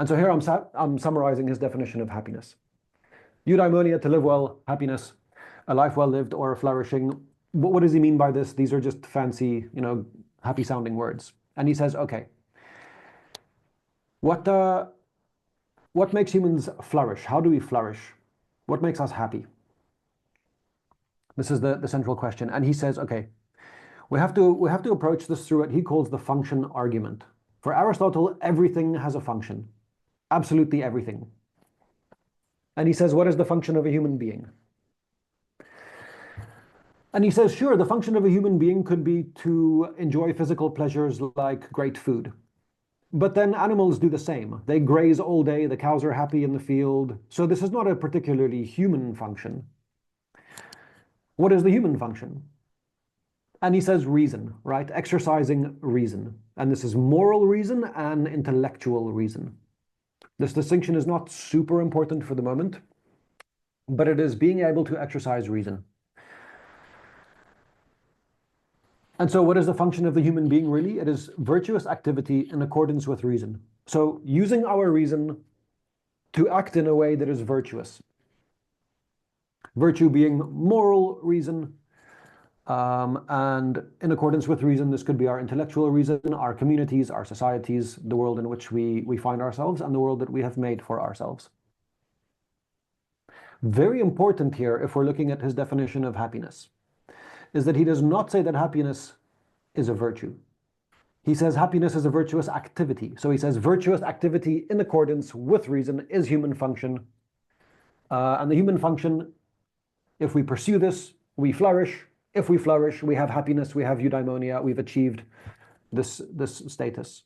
And so here I'm summarizing his definition of happiness. Eudaimonia, to live well, happiness, a life well lived or flourishing. What does he mean by this? These are just fancy, happy sounding words. And he says, okay, what makes humans flourish? How do we flourish? What makes us happy? This is the central question. And he says, okay, we have to approach this through what he calls the function argument. For Aristotle, everything has a function. Absolutely everything. And he says, what is the function of a human being? And he says, sure, the function of a human being could be to enjoy physical pleasures like great food. But then animals do the same. They graze all day, the cows are happy in the field. So this is not a particularly human function. What is the human function? And he says reason, right? Exercising reason. And this is moral reason and intellectual reason. This distinction is not super important for the moment, but it is being able to exercise reason. And so what is the function of the human being really? It is virtuous activity in accordance with reason. So using our reason to act in a way that is virtuous. Virtue being moral reason, and in accordance with reason, this could be our intellectual reason, our communities, our societies, the world in which we find ourselves, and the world that we have made for ourselves. Very important here, if we're looking at his definition of happiness, is that he does not say that happiness is a virtue. He says happiness is a virtuous activity. So he says virtuous activity in accordance with reason is human function. And the human function, if we pursue this, we flourish. If we flourish, we have happiness, we have eudaimonia, we've achieved this status.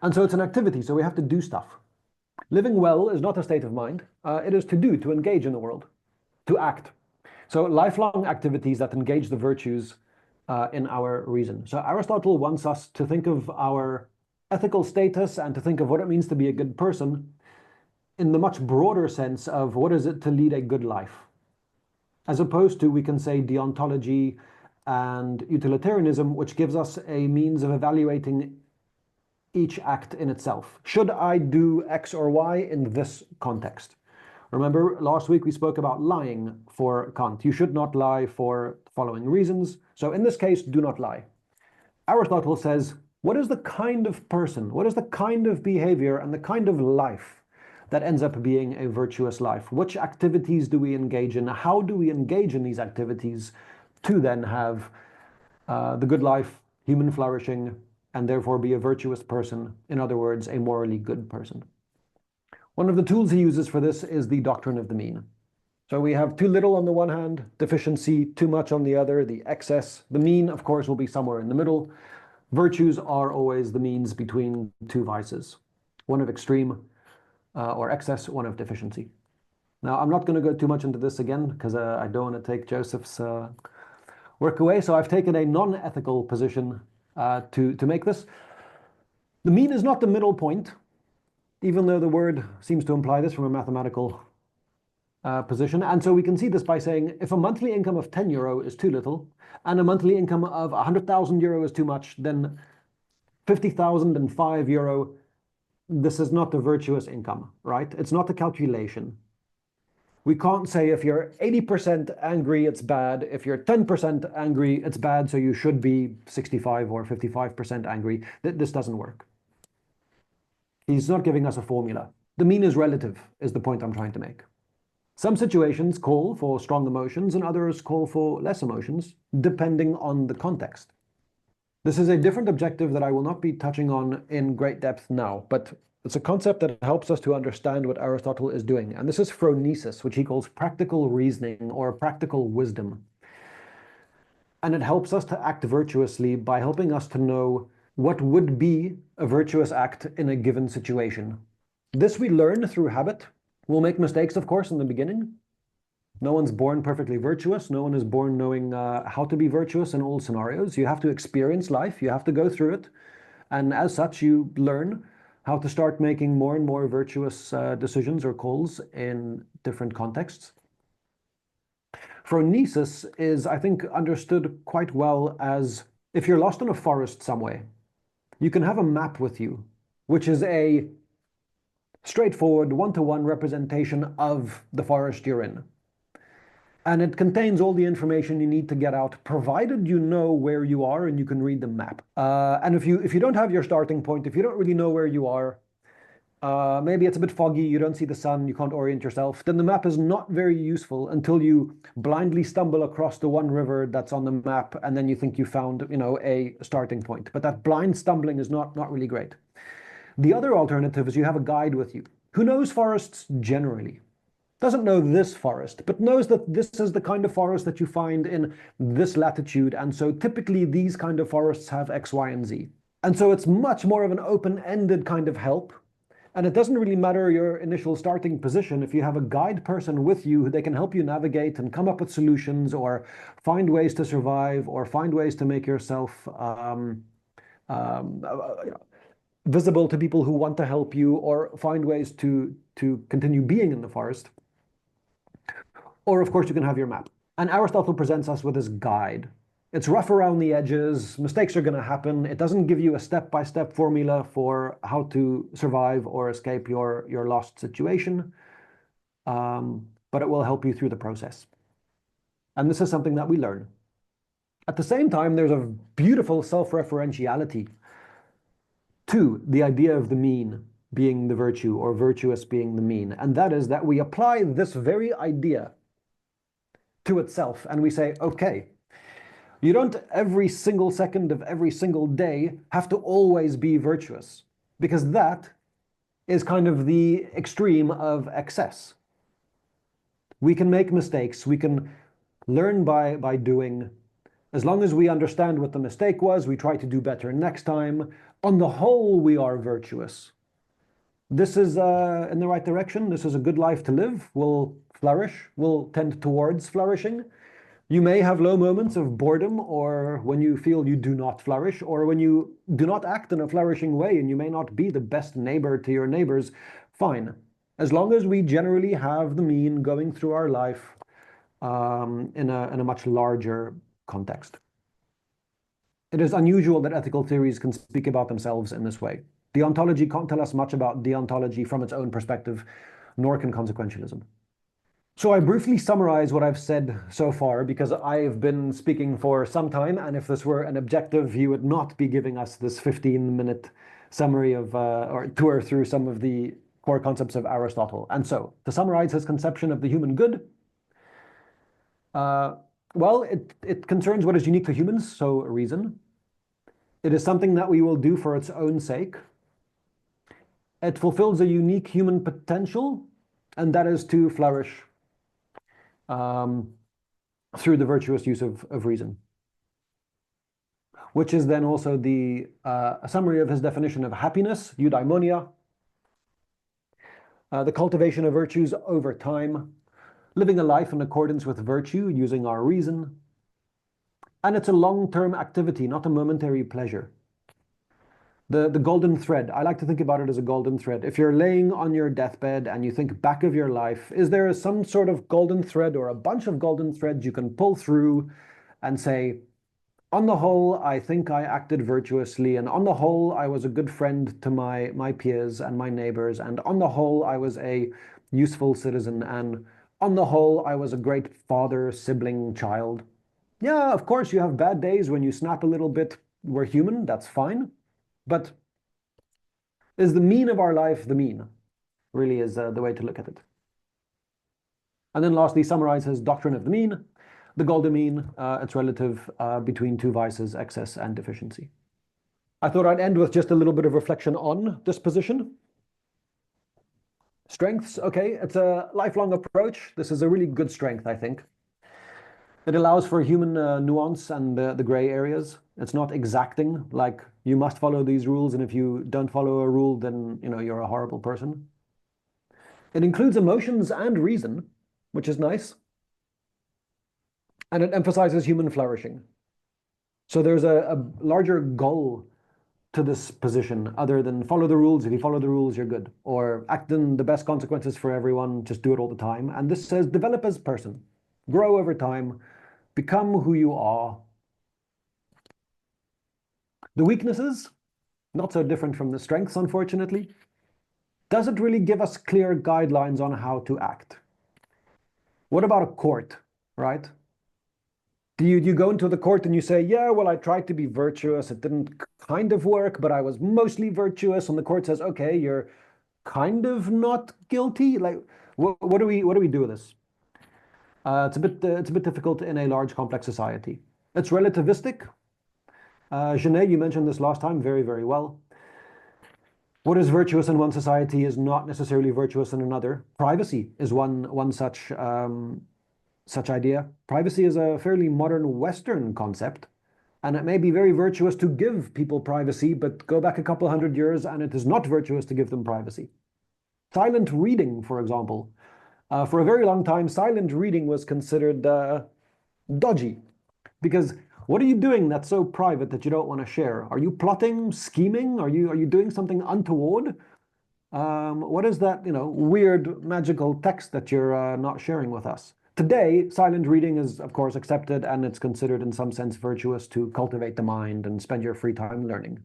And so it's an activity, so we have to do stuff. Living well is not a state of mind. It is to do, to engage in the world, to act. So lifelong activities that engage the virtues in our reason. So Aristotle wants us to think of our ethical status and to think of what it means to be a good person in the much broader sense of what is it to lead a good life. As opposed to, we can say, deontology and utilitarianism, which gives us a means of evaluating each act in itself. Should I do X or Y in this context? Remember, last week we spoke about lying for Kant. You should not lie for the following reasons. So in this case, do not lie. Aristotle says, what is the kind of person, what is the kind of behavior and the kind of life that ends up being a virtuous life? Which activities do we engage in? How do we engage in these activities to then have the good life, human flourishing, and therefore be a virtuous person? In other words, a morally good person. One of the tools he uses for this is the doctrine of the mean. So we have too little on the one hand, deficiency, too much on the other, the excess. The mean, of course, will be somewhere in the middle. Virtues are always the means between two vices, one of extreme or excess, one of deficiency. Now, I'm not going to go too much into this again because I don't want to take Joseph's work away. So I've taken a non-ethical position to make this. The mean is not the middle point, even though the word seems to imply this from a mathematical position. And so we can see this by saying if a monthly income of 10 euro is too little and a monthly income of 100,000 euro is too much, then 50,005 euro, this is not the virtuous income, right? It's not a calculation. We can't say if you're 80% angry, it's bad. If you're 10% angry, it's bad, so you should be 65 or 55% angry. This doesn't work. He's not giving us a formula. The mean is relative, is the point I'm trying to make. Some situations call for strong emotions and others call for less emotions, depending on the context. This is a different objective that I will not be touching on in great depth now, but it's a concept that helps us to understand what Aristotle is doing. And this is phronesis, which he calls practical reasoning or practical wisdom. And it helps us to act virtuously by helping us to know what would be a virtuous act in a given situation. This we learn through habit. We'll make mistakes, of course, in the beginning. No one's born perfectly virtuous. No one is born knowing how to be virtuous in all scenarios. You have to experience life. You have to go through it. And as such, you learn how to start making more and more virtuous decisions or calls in different contexts. Phronesis is, I think, understood quite well as if you're lost in a forest somewhere, you can have a map with you which is a straightforward one-to-one representation of the forest you're in. And it contains all the information you need to get out, provided you know where you are and you can read the map. And if you don't have your starting point, if you don't really know where you are, maybe it's a bit foggy, you don't see the sun, you can't orient yourself, then the map is not very useful until you blindly stumble across the one river that's on the map, and then you think you found, a starting point. But that blind stumbling is not really great. The other alternative is you have a guide with you who knows forests generally. Doesn't know this forest, but knows that this is the kind of forest that you find in this latitude, and so typically these kind of forests have X, Y, and Z. And so it's much more of an open-ended kind of help. And it doesn't really matter your initial starting position. If you have a guide person with you, they can help you navigate and come up with solutions, or find ways to survive, or find ways to make yourself visible to people who want to help you, or find ways to continue being in the forest. Or, of course, you can have your map. And Aristotle presents us with this guide. It's rough around the edges, mistakes are going to happen. It doesn't give you a step-by-step formula for how to survive or escape your lost situation, but it will help you through the process. And this is something that we learn. At the same time, there's a beautiful self-referentiality to the idea of the mean being the virtue, or virtuous being the mean. And that is that we apply this very idea to itself, and we say, okay, you don't every single second of every single day have to always be virtuous, because that is kind of the extreme of excess. We can make mistakes, we can learn by doing. As long as we understand what the mistake was, we try to do better next time. On the whole, we are virtuous. This is in the right direction. This is a good life to live. We'll flourish. We'll tend towards flourishing. You may have low moments of boredom, or when you feel you do not flourish, or when you do not act in a flourishing way, and you may not be the best neighbor to your neighbors. Fine. As long as we generally have the mean going through our life in a much larger context. It is unusual that ethical theories can speak about themselves in this way. Deontology can't tell us much about deontology from its own perspective, nor can consequentialism. So I briefly summarize what I've said so far, because I've been speaking for some time, and if this were an objective, you would not be giving us this 15-minute summary of, or tour through some of the core concepts of Aristotle. And so, to summarize his conception of the human good, well, it concerns what is unique to humans, so reason. It is something that we will do for its own sake. It fulfills a unique human potential, and that is to flourish through the virtuous use of reason. Which is then also a summary of his definition of happiness, eudaimonia, the cultivation of virtues over time, living a life in accordance with virtue, using our reason. And it's a long-term activity, not a momentary pleasure. The golden thread, I like to think about it as a golden thread. If you're laying on your deathbed and you think back of your life, is there some sort of golden thread, or a bunch of golden threads you can pull through and say, on the whole, I think I acted virtuously, and on the whole, I was a good friend to my peers and my neighbors, and on the whole, I was a useful citizen, and on the whole, I was a great father, sibling, child. Yeah, of course, you have bad days when you snap a little bit. We're human, that's fine. But is the mean of our life the mean? Really is the way to look at it. And then lastly, summarize his doctrine of the mean, the golden mean, its relative between two vices, excess and deficiency. I thought I'd end with just a little bit of reflection on this position. Strengths, okay, it's a lifelong approach. This is a really good strength, I think. It allows for human nuance and the gray areas. It's not exacting, like you must follow these rules, and if you don't follow a rule, then you're a horrible person. It includes emotions and reason, which is nice. And it emphasizes human flourishing. So there's a larger goal to this position, other than follow the rules. If you follow the rules, you're good. Or act in the best consequences for everyone, just do it all the time. And this says develop as a person, grow over time, become who you are. The weaknesses, not so different from the strengths, unfortunately. Does it really give us clear guidelines on how to act? What about a court, right? Do you go into the court and you say, yeah, well, I tried to be virtuous. It didn't kind of work, but I was mostly virtuous. And the court says, okay, you're kind of not guilty. Like, what do we do with this? It's a bit difficult in a large, complex society. It's relativistic. Genet, you mentioned this last time very, very well. What is virtuous in one society is not necessarily virtuous in another. Privacy is one such idea. Privacy is a fairly modern Western concept, and it may be very virtuous to give people privacy, but go back a couple hundred years and it is not virtuous to give them privacy. Silent reading, for example. For a very long time, silent reading was considered dodgy, because what are you doing that's so private that you don't want to share? Are you plotting, scheming? Are you doing something untoward? What is that, weird magical text that you're not sharing with us? Today, silent reading is, of course, accepted, and it's considered in some sense virtuous to cultivate the mind and spend your free time learning.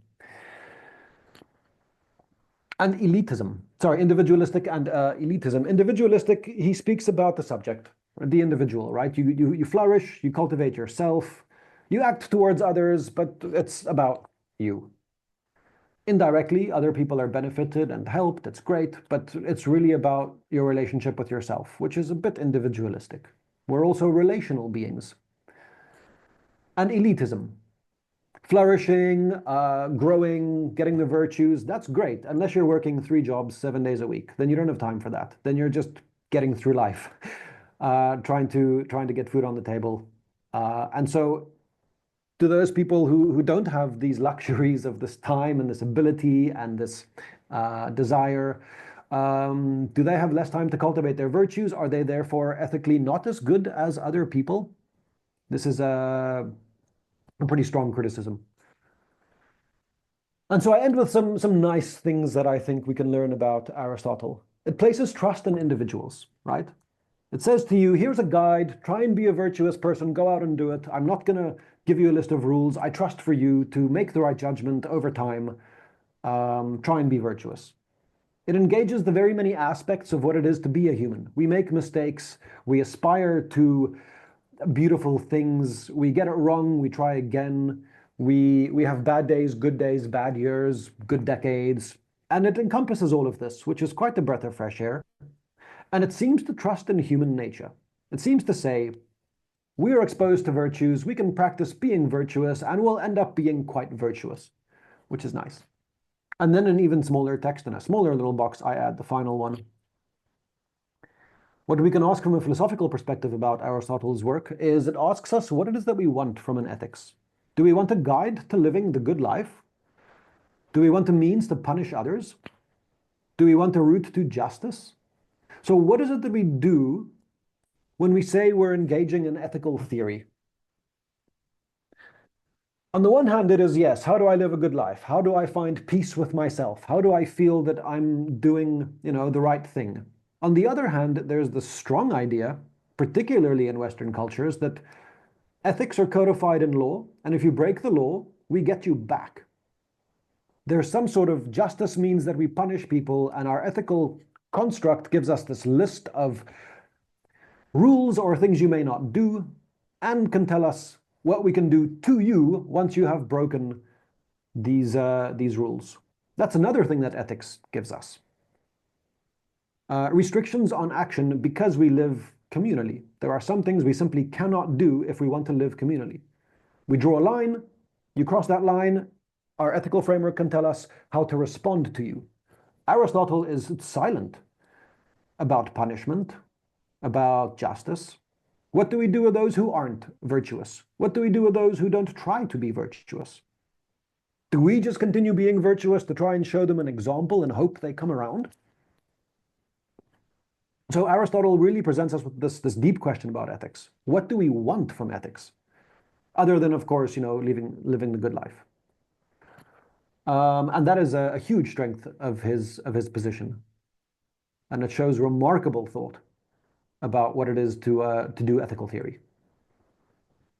And elitism. Sorry, individualistic and elitism. Individualistic, he speaks about the subject, the individual, right? You flourish, you cultivate yourself, you act towards others, but it's about you. Indirectly, other people are benefited and helped, it's great, but it's really about your relationship with yourself, which is a bit individualistic. We're also relational beings. And elitism. Flourishing, growing, getting the virtues, that's great, unless you're working 3 jobs 7 days a week. Then you don't have time for that. Then you're just getting through life, trying to get food on the table. And so to those people who don't have these luxuries of this time and this ability and this desire, do they have less time to cultivate their virtues? Are they therefore ethically not as good as other people? This is a pretty strong criticism. And so I end with some nice things that I think we can learn about Aristotle. It places trust in individuals, right? It says to you, here's a guide, try and be a virtuous person, go out and do it. I'm not going to give you a list of rules. I trust for you to make the right judgment over time. Try and be virtuous. It engages the very many aspects of what it is to be a human. We make mistakes. We aspire to beautiful things. We get it wrong. We try again. We have bad days, bad years, good decades. And it encompasses all of this, which is quite a breath of fresh air. And it seems to trust in human nature. It seems to say, we are exposed to virtues, we can practice being virtuous, and we'll end up being quite virtuous, which is nice. And then an even smaller text in a smaller little box, I add the final one. What we can ask from a philosophical perspective about Aristotle's work is it asks us what it is that we want from an ethics. Do we want a guide to living the good life? Do we want a means to punish others? Do we want a route to justice? So what is it that we do when we say we're engaging in ethical theory? On the one hand, it is, yes, how do I live a good life? How do I find peace with myself? How do I feel that I'm doing, the right thing? On the other hand, there's the strong idea, particularly in Western cultures, that ethics are codified in law, and if you break the law, we get you back. There's some sort of justice means that we punish people, and our ethical construct gives us this list of rules or things you may not do, and can tell us what we can do to you once you have broken these rules. That's another thing that ethics gives us. Restrictions on action because we live communally. There are some things we simply cannot do if we want to live communally. We draw a line, you cross that line, our ethical framework can tell us how to respond to you. Aristotle is silent about punishment, about justice. What do we do with those who aren't virtuous? What do we do with those who don't try to be virtuous? Do we just continue being virtuous to try and show them an example and hope they come around? So Aristotle really presents us with this deep question about ethics. What do we want from ethics? Other than, of course, living the good life. And that is a huge strength of his position. And it shows remarkable thought about what it is to do ethical theory.